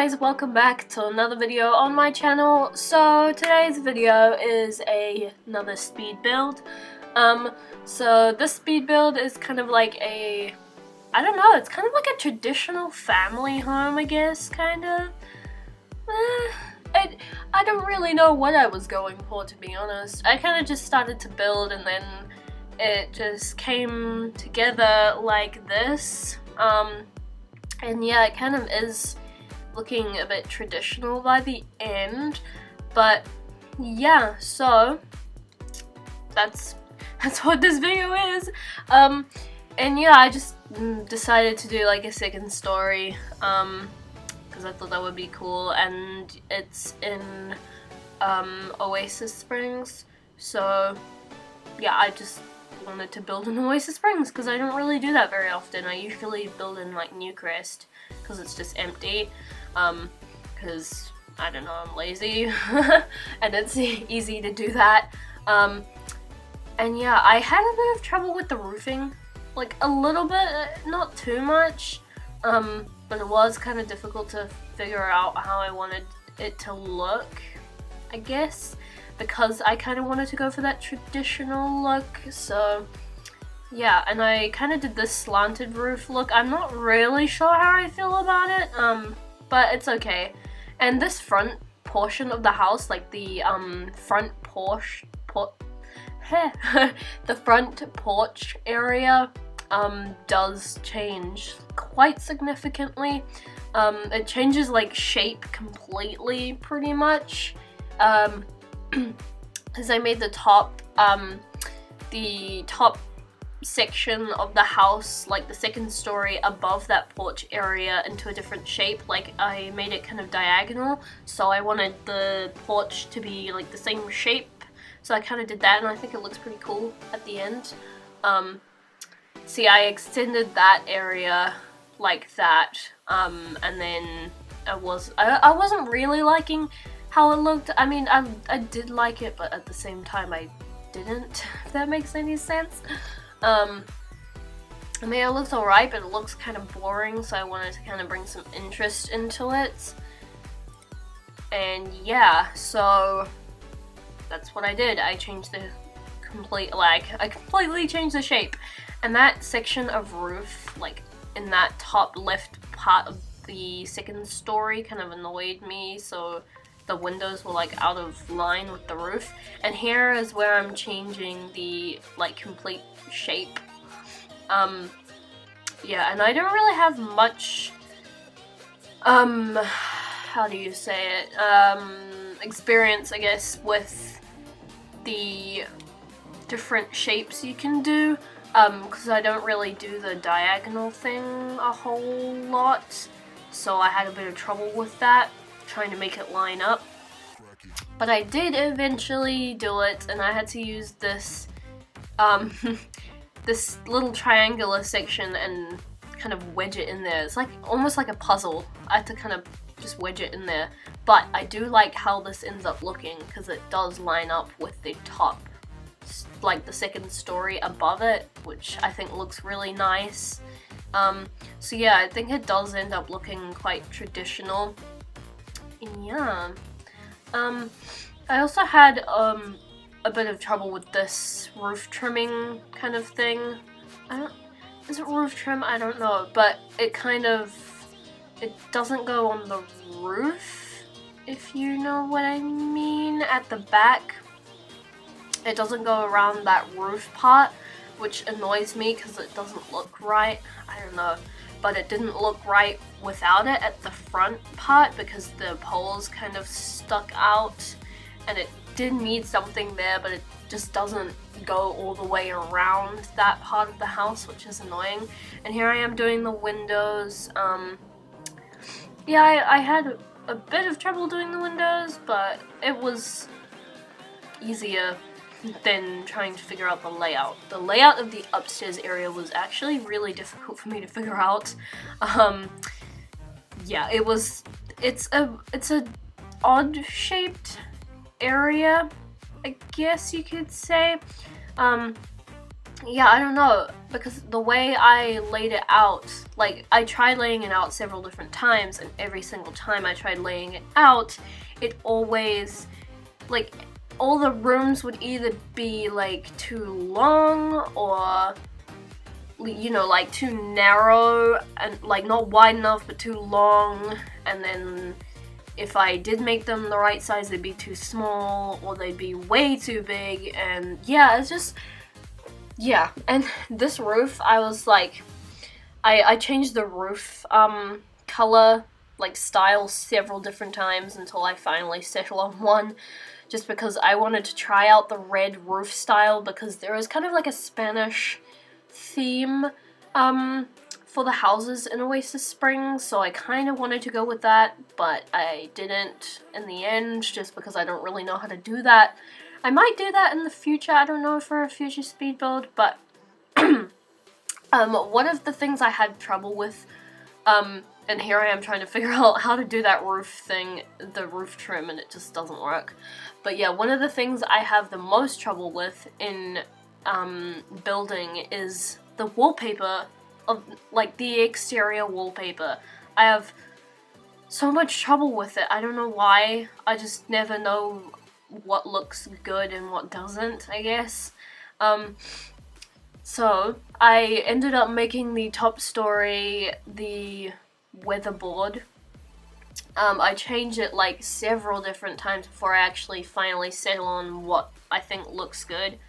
guys, welcome back to another video on my channel. So today's video is another speed build. So this speed build is kind of like I don't know, it's kind of like a traditional family home, I guess, kind of. I don't really know what I was going for, to be honest. I kind of just started to build and then it just came together like this. And yeah, it kind of is looking a bit traditional by the end, but yeah, so that's what this video is. And yeah, I just decided to do like a second story because I thought that would be cool, and it's in Oasis Springs, so yeah, I just wanted to build in Oasis Springs because I don't really do that very often. I usually build in like Newcrest because it's just empty, because I don't know, I'm lazy and it's easy to do that. And yeah, I had a bit of trouble with the roofing, like a little bit, not too much, but it was kind of difficult to figure out how I wanted it to look, I guess, because I kind of wanted to go for that traditional look. So yeah, and I kind of did this slanted roof look. I'm not really sure how I feel about it, but it's okay. And this front portion of the house, like the front porch the front porch area does change quite significantly. It changes like shape completely, pretty much, because I made the top section of the house, like the second story above that porch area, into a different shape. Like I made it kind of diagonal, so I wanted the porch to be like the same shape, so I kind of did that, and I think it looks pretty cool at the end. See, I extended that area like that, and then I wasn't really liking how it looked. I mean, I did like it, but at the same time I didn't, if that makes any sense. I mean, it looks alright, but it looks kind of boring, so I wanted to kind of bring some interest into it. And yeah, so that's what I did. I changed the I completely changed the shape. And that section of roof, like in that top left part of the second story, kind of annoyed me, so the windows were like out of line with the roof. And here is where I'm changing the like complete shape. Yeah, and I don't really have much how do you say it, experience, I guess, with the different shapes you can do, because I don't really do the diagonal thing a whole lot, so I had a bit of trouble with that, trying to make it line up. But I did eventually do it, and I had to use this this little triangular section and kind of wedge it in there. It's like almost like a puzzle. I had to kind of just wedge it in there, but I do like how this ends up looking because it does line up with the top, like the second story above it, which I think looks really nice. So yeah, I think it does end up looking quite traditional. And yeah, I also had a bit of trouble with this roof trimming kind of thing. Is it roof trim? I don't know, but it doesn't go on the roof, if you know what I mean, at the back. It doesn't go around that roof part, which annoys me because it doesn't look right. I don't know, but it didn't look right without it at the front part because the poles kind of stuck out, and it did need something there, but it just doesn't go all the way around that part of the house, which is annoying. And here I am doing the windows. Yeah, I had a bit of trouble doing the windows, but it was easier than trying to figure out the layout. The layout of the upstairs area was actually really difficult for me to figure out. Yeah, it's a odd shaped area, I guess you could say. yeah, I don't know, because the way I laid it out, like, I tried laying it out several different times, and every single time I tried laying it out, it always, like, all the rooms would either be, like, too long, or, you know, like, too narrow, and, like, not wide enough, but too long, and then if I did make them the right size, they'd be too small, or they'd be way too big, and yeah, it's just, yeah. And this roof, I was like, I changed the roof color, like, style several different times until I finally settled on one, just because I wanted to try out the red roof style, because there is kind of like a Spanish theme for the houses in Oasis Springs, so I kind of wanted to go with that, but I didn't in the end, just because I don't really know how to do that. I might do that in the future, I don't know, for a future speed build, but one of the things I had trouble with, and here I am trying to figure out how to do that roof thing, the roof trim, and it just doesn't work. But yeah, one of the things I have the most trouble with in building is the wallpaper of, like, the exterior wallpaper. I have so much trouble with it. I don't know why. I just never know what looks good and what doesn't, I guess. So I ended up making the top story the weatherboard. I changed it like several different times before I actually finally settle on what I think looks good.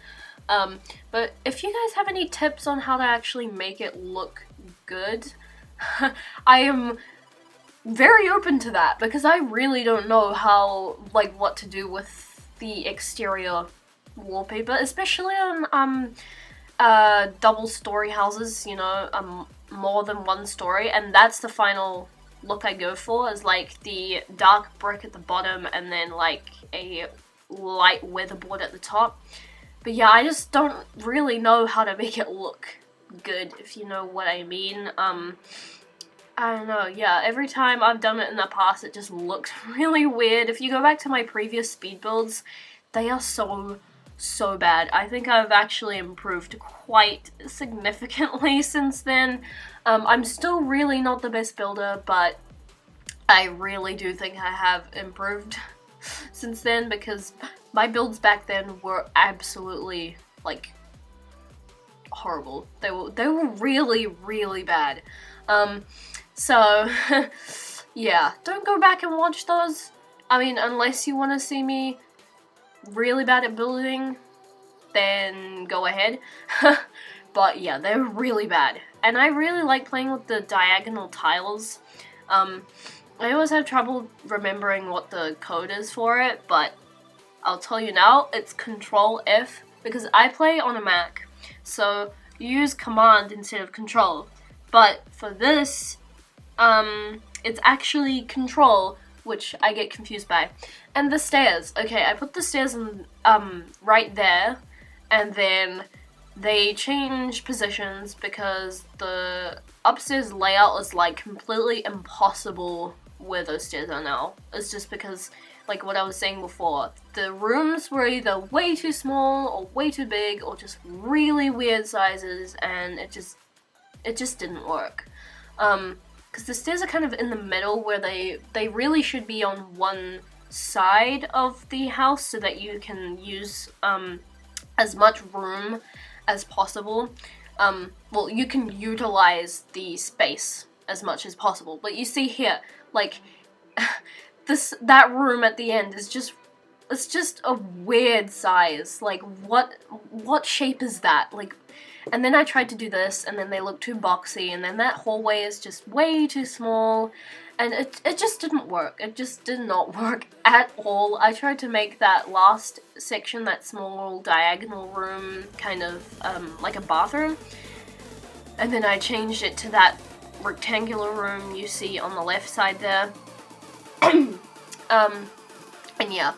But if you guys have any tips on how to actually make it look good, I am very open to that, because I really don't know how, like, what to do with the exterior wallpaper, especially on double story houses, you know, more than one story, and that's the final look I go for, is like the dark brick at the bottom and then like a light weatherboard at the top. But yeah, I just don't really know how to make it look good, if you know what I mean. I don't know, yeah, every time I've done it in the past, it just looked really weird. If you go back to my previous speed builds, they are so bad. I think I've actually improved quite significantly since then. I'm still really not the best builder, but I really do think I have improved since then, because my builds back then were absolutely, like, horrible. They were really bad. So yeah, don't go back and watch those. I mean, unless you want to see me really bad at building, then go ahead. But yeah, they're really bad. And I really like playing with the diagonal tiles. I always have trouble remembering what the code is for it, but I'll tell you now, it's Control F, because I play on a Mac, so you use Command instead of Control. But for this, it's actually Control, which I get confused by. And the stairs, okay, I put the stairs in, right there, and then they change positions because the upstairs layout is, like, completely impossible where those stairs are now. It's just because, like what I was saying before, the rooms were either way too small or way too big or just really weird sizes, and it just didn't work. Because the stairs are kind of in the middle, where they really should be on one side of the house so that you can use as much room as possible. Well, you can utilize the space as much as possible, but you see here, like, that room at the end is just, it's just a weird size. Like, what shape is that? Like, and then I tried to do this, and then they look too boxy, and then that hallway is just way too small, and it just didn't work. It just did not work at all. I tried to make that last section, that small diagonal room, kind of like a bathroom, and then I changed it to that rectangular room you see on the left side there. And yeah,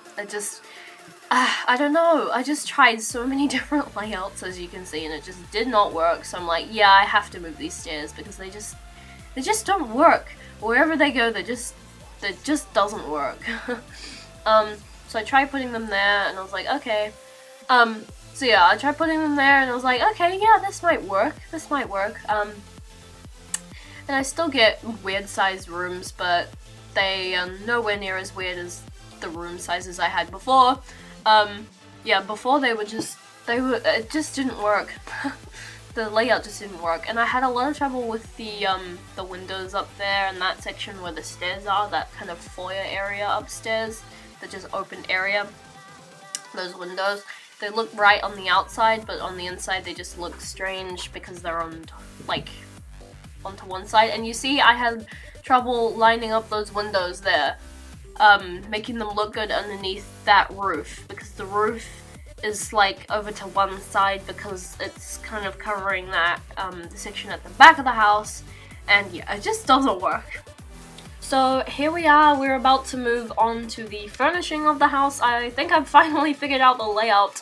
I don't know, I just tried so many different layouts, as you can see, and it just did not work. So I'm like, yeah, I have to move these stairs, because they just don't work. Wherever they go, it just doesn't work. So I tried putting them there, and I was like, okay. So yeah, I tried putting them there and I was like, okay, yeah, this might work, and I still get weird sized rooms, but they are nowhere near as weird as the room sizes I had before. Yeah, before it just didn't work. The layout just didn't work, and I had a lot of trouble with the windows up there and that section where the stairs are, that kind of foyer area upstairs, the just open area. Those windows, they look right on the outside, but on the inside they just look strange because they're on, like, onto one side. And you see, I had trouble lining up those windows there, making them look good underneath that roof, because the roof is like over to one side because it's kind of covering that the section at the back of the house, and yeah, it just doesn't work. So here we are, we're about to move on to the furnishing of the house. I think I've finally figured out the layout,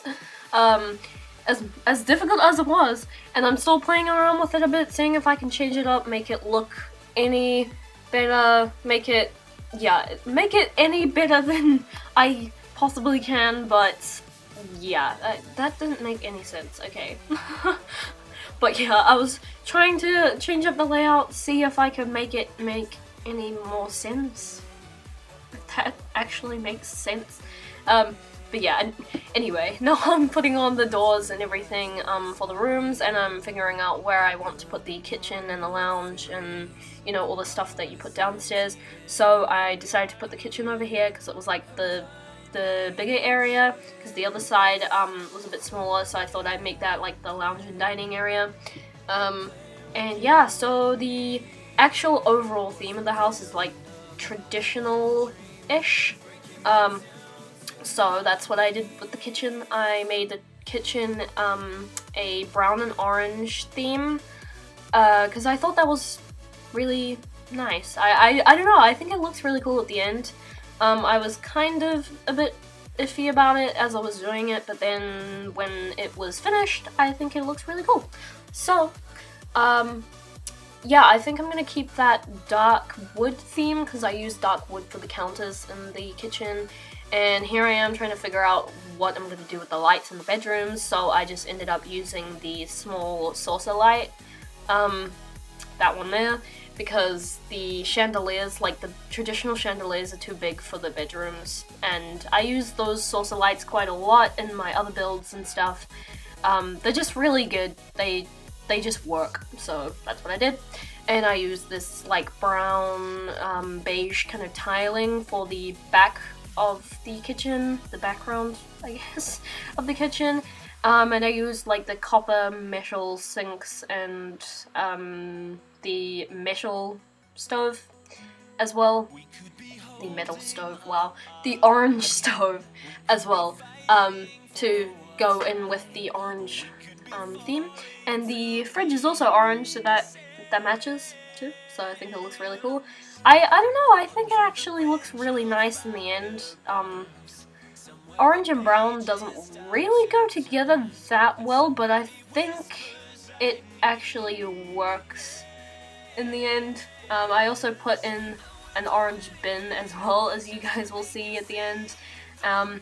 as difficult as it was, and I'm still playing around with it a bit, seeing if I can change it up, make it look any better, make it any better than I possibly can, but yeah, that didn't make any sense, okay. But yeah, I was trying to change up the layout, see if I could make it make any more sense. If that actually makes sense. But yeah, anyway, now I'm putting on the doors and everything for the rooms, and I'm figuring out where I want to put the kitchen and the lounge and, you know, all the stuff that you put downstairs. So I decided to put the kitchen over here because it was like the bigger area, because the other side was a bit smaller, so I thought I'd make that like the lounge and dining area. And yeah, so the actual overall theme of the house is like traditional-ish. So that's what I did with the kitchen. I made the kitchen a brown and orange theme, because I thought that was really nice. I don't know, I think it looks really cool at the end. I was kind of a bit iffy about it as I was doing it, but then when it was finished, I think it looks really cool. So, yeah, I think I'm gonna keep that dark wood theme because I use dark wood for the counters in the kitchen. And here I am trying to figure out what I'm gonna do with the lights in the bedrooms, so I just ended up using the small saucer light, that one there, because the chandeliers, like the traditional chandeliers, are too big for the bedrooms, and I use those saucer lights quite a lot in my other builds and stuff. They're just really good, they just work, so that's what I did. And I used this like brown, beige kind of tiling for the back of the kitchen, the background, I guess, of the kitchen. And I used like the copper metal sinks and the metal stove as well. The metal stove, wow. The orange stove as well, to go in with the orange theme. And the fridge is also orange, so that matches too, so I think it looks really cool. I don't know, I think it actually looks really nice in the end. Orange and brown doesn't really go together that well, but I think it actually works in the end. I also put in an orange bin as well, as you guys will see at the end. And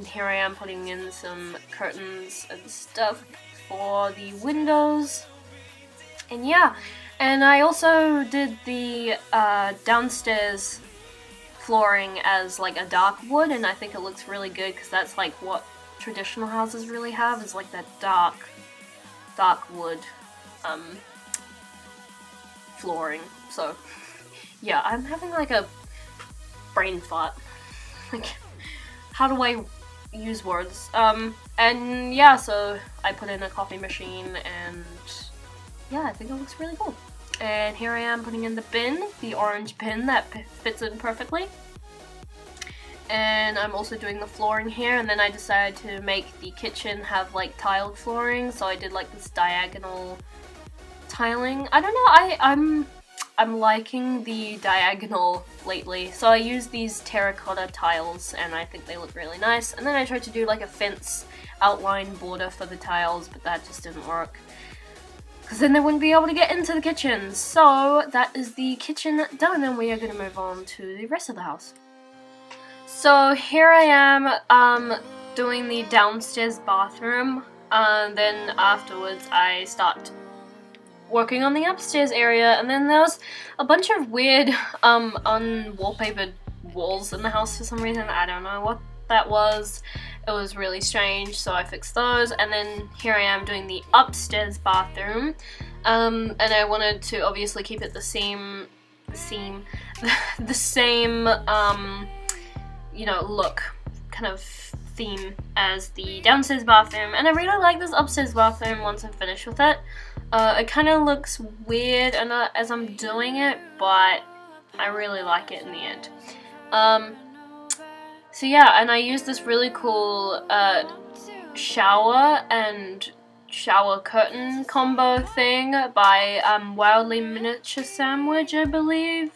here I am putting in some curtains and stuff for the windows. And yeah, and I also did the downstairs flooring as like a dark wood, and I think it looks really good because that's like what traditional houses really have, is like that dark wood flooring. So yeah, I'm having like a brain fart. Like, how do I use words? And yeah, so I put in a coffee machine, and yeah, I think it looks really cool. And here I am putting in the bin, the orange bin that fits in perfectly. And I'm also doing the flooring here, and then I decided to make the kitchen have like tiled flooring, so I did like this diagonal tiling. I don't know, I'm liking the diagonal lately, so I use these terracotta tiles and I think they look really nice. And then I tried to do like a fence outline border for the tiles, but that just didn't work, because then they wouldn't be able to get into the kitchen. So that is the kitchen done, and we are going to move on to the rest of the house. So here I am doing the downstairs bathroom. and then afterwards I start working on the upstairs area, and then there was a bunch of weird unwallpapered walls in the house for some reason. I don't know what that was. It was really strange, so I fixed those, and then here I am doing the upstairs bathroom, and I wanted to obviously keep it the same you know, look, kind of theme as the downstairs bathroom, and I really like this upstairs bathroom once I'm finished with it. It kind of looks weird and as I'm doing it, but I really like it in the end. So yeah, and I used this really cool shower and shower curtain combo thing by Wildly Miniature Sandwich, I believe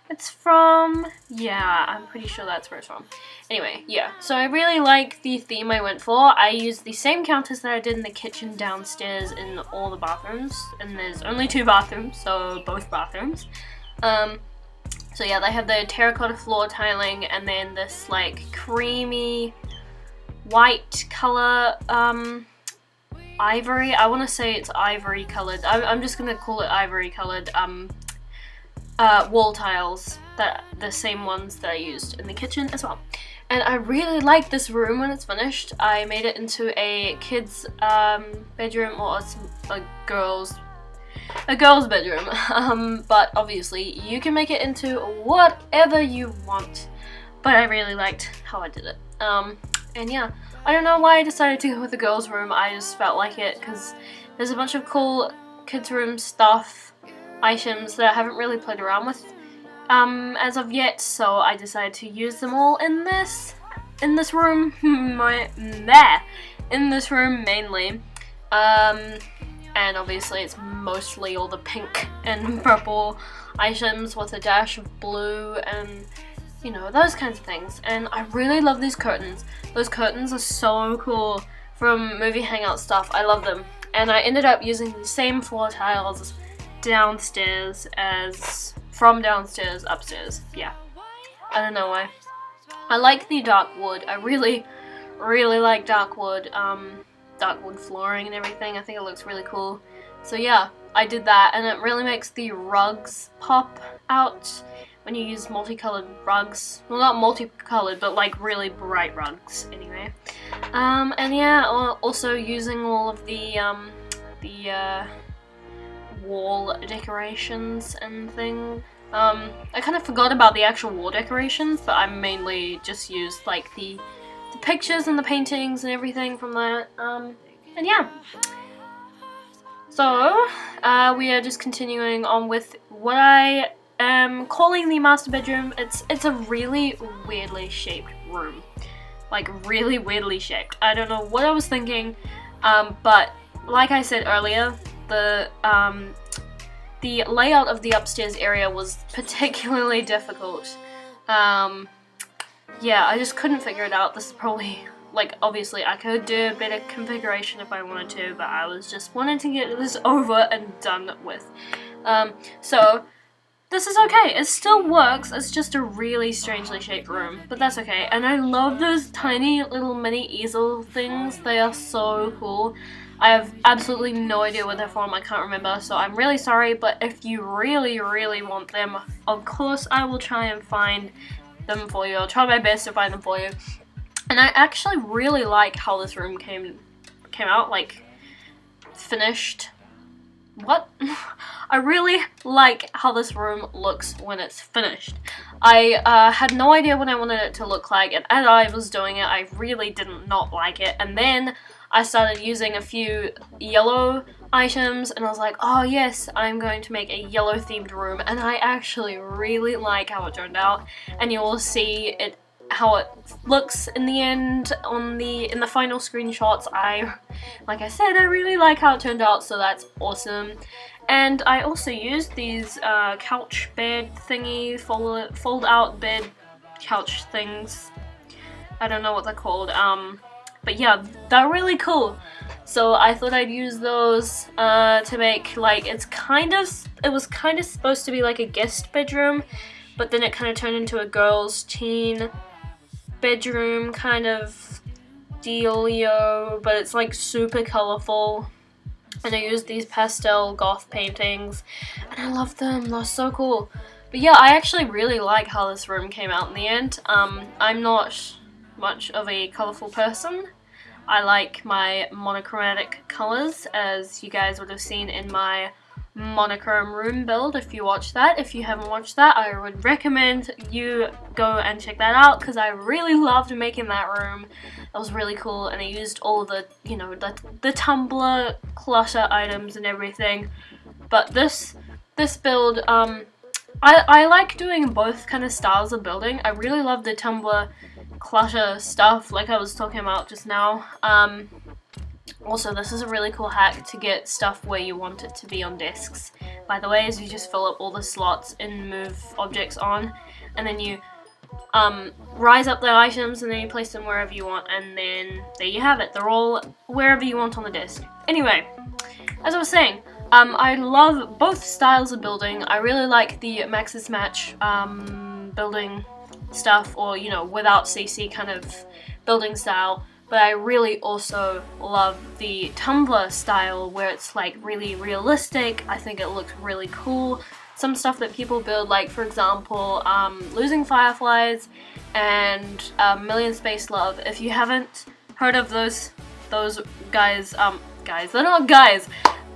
it's from. Yeah, I'm pretty sure that's where it's from. Anyway, yeah, so I really like the theme I went for. I used the same counters that I did in the kitchen downstairs in all the bathrooms, and there's only 2 bathrooms, so both bathrooms. So yeah, they have the terracotta floor tiling, and then this like creamy white color, ivory, I want to say it's ivory colored, I'm just gonna call it ivory colored, wall tiles, that the same ones that I used in the kitchen as well. And I really like this room when it's finished. I made it into a kid's bedroom, or a girl's bedroom, but obviously you can make it into whatever you want, but I really liked how I did it. And yeah, I don't know why I decided to go with the girls' room. I just felt like it because there's a bunch of cool kids' room stuff, items that I haven't really played around with as of yet, so I decided to use them all in this room, in this room mainly. And obviously it's mostly all the pink and purple items with a dash of blue and, you know, those kinds of things. And I really love these curtains. Those curtains are so cool from movie hangout stuff. I love them. And I ended up using the same floor tiles downstairs as from downstairs upstairs. Yeah, I don't know why. I like the dark wood. I really like dark wood flooring and everything. I think it looks really cool. So yeah, I did that, and it really makes the rugs pop out when you use multicolored rugs. Well, not multicolored, but like really bright rugs anyway. And yeah, also using all of the wall decorations and thing. I kind of forgot about the actual wall decorations, but I mainly just used like the pictures and the paintings and everything from that. And yeah. So, we are just continuing on with what I am calling the master bedroom. It's a really weirdly shaped room. Like, really weirdly shaped. I don't know what I was thinking, but like I said earlier, the layout of the upstairs area was particularly difficult. Yeah, I just couldn't figure it out. This is probably, like, obviously I could do a better configuration if I wanted to, but I was just wanting to get this over and done with. So this is okay. It still works. It's just a really strangely shaped room, but that's okay. And I love those tiny little mini easel things. They are so cool. I have absolutely no idea what they're from. I can't remember, so I'm really sorry, but if you really want them, of course I will try and find them for you. I'll try my best to find them for you. And I actually really like how this room came out, like, finished. What? I really like how this room looks when it's finished. I had no idea what I wanted it to look like, and as I was doing it, I really did not like it. And then I started using a few yellow items, and I was like, oh yes, I'm going to make a yellow themed room, and I actually really like how it turned out, and you will see it how it looks in the end in the final screenshots. Like I said, I really like how it turned out, so that's awesome. And I also used these couch bed thingy, fold out bed couch things. I don't know what they're called. But yeah, they're really cool. So I thought I'd use those to make, like, it was kind of supposed to be like a guest bedroom, but then it kind of turned into a girls' teen bedroom kind of Delio, but it's like super colourful. And I used these pastel goth paintings, and I love them. They're so cool. But yeah, I actually really like how this room came out in the end. I'm not much of a colourful person. I like my monochromatic colours, as you guys would have seen in my monochrome room build if you watched that. If you haven't watched that, I would recommend you go and check that out, because I really loved making that room. That was really cool, and I used all the, you know, the Tumblr clutter items and everything. But this build, I like doing both kind of styles of building. I really love the Tumblr clutter stuff, like I was talking about just now. Also, this is a really cool hack to get stuff where you want it to be on desks. By the way, is you just fill up all the slots and move objects on, and then you rise up the items, and then you place them wherever you want, and then there you have it. They're all wherever you want on the desk. Anyway, as I was saying, I love both styles of building. I really like the Max's Match building stuff, or, you know, without CC kind of building style. But I really also love the Tumblr style, where it's like really realistic. I think it looks really cool. Some stuff that people build, like for example, Losing Fireflies and Million Space Love. If you haven't heard of those guys, they're not guys,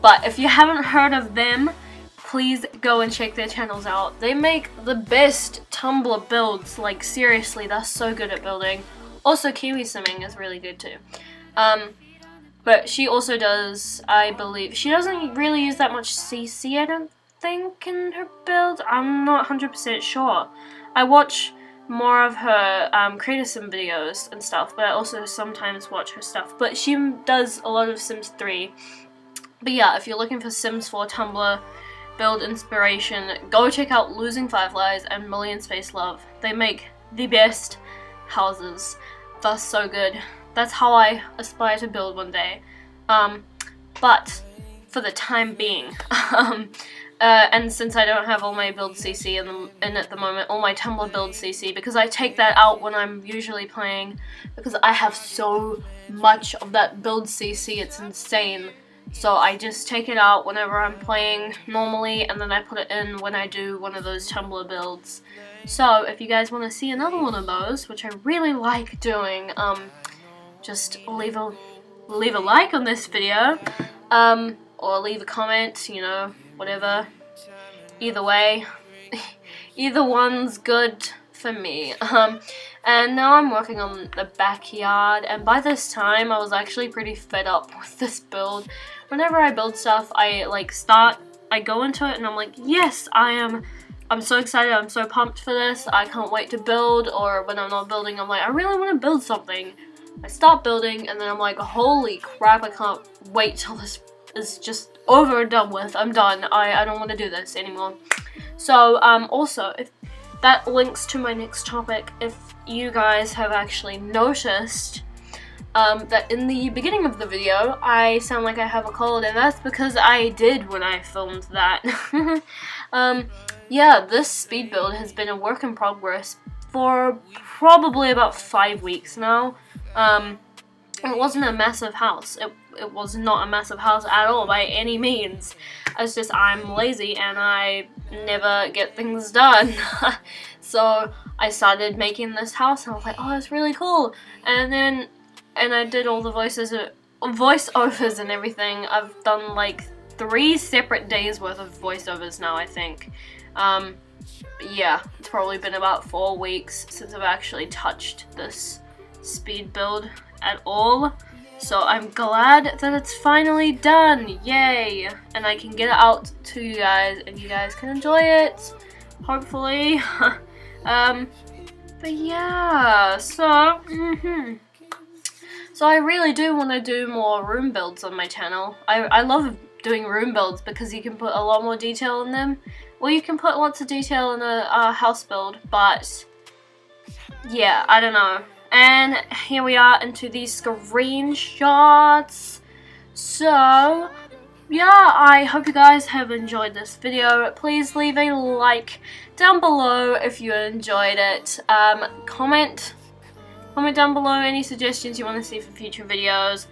but if you haven't heard of them, please go and check their channels out. They make the best Tumblr builds, like seriously, they're so good at building. Also, Kiwi Simming is really good too. But she also does, I believe, she doesn't really use that much CC, I don't think, in her build. I'm not 100% sure. I watch more of her creator sim videos and stuff, but I also sometimes watch her stuff. But she does a lot of Sims 3. But yeah, if you're looking for Sims 4 Tumblr build inspiration, go check out Losing Fireflies and Million Space Love. They make the best houses. They're so good. That's how I aspire to build one day. But for the time being, and since I don't have all my build CC in at the moment, all my Tumblr build CC, because I take that out when I'm usually playing, because I have so much of that build CC, it's insane. So I just take it out whenever I'm playing normally, and then I put it in when I do one of those Tumblr builds. So if you guys want to see another one of those, which I really like doing, just leave a like on this video, or leave a comment, you know, whatever. Either way, either one's good for me. And now I'm working on the backyard, and by this time I was actually pretty fed up with this build. Whenever I build stuff, I go into it and I'm like, yes, I'm so excited, I'm so pumped for this, I can't wait to build. Or when I'm not building, I'm like, I really want to build something. I start building, and then I'm like, holy crap, I can't wait till this is just over and done with. I'm done. I don't want to do this anymore. So, also, if that links to my next topic, if you guys have actually noticed that in the beginning of the video, I sound like I have a cold, and that's because I did when I filmed that. Yeah, this speed build has been a work in progress for probably about 5 weeks now. It wasn't a massive house. It was not a massive house at all by any means. It's just I'm lazy and I never get things done. So I started making this house and I was like, oh, it's really cool. And I did all the voiceovers and everything. I've done like 3 separate days worth of voiceovers now, I think. Yeah, it's probably been about 4 weeks since I've actually touched this speed build at all. So I'm glad that it's finally done. Yay! And I can get it out to you guys and you guys can enjoy it, hopefully. But yeah, so so I really do want to do more room builds on my channel. I love doing room builds because you can put a lot more detail in them. Well, you can put lots of detail in a house build, but yeah, I don't know. And here we are into these screenshots. So yeah, I hope you guys have enjoyed this video. Please leave a like down below if you enjoyed it. Comment Comment down below any suggestions you want to see for future videos.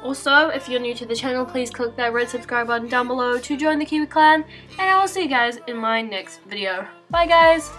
Also, if you're new to the channel, please click that red subscribe button down below to join the Kiwi clan, and I will see you guys in my next video. Bye guys!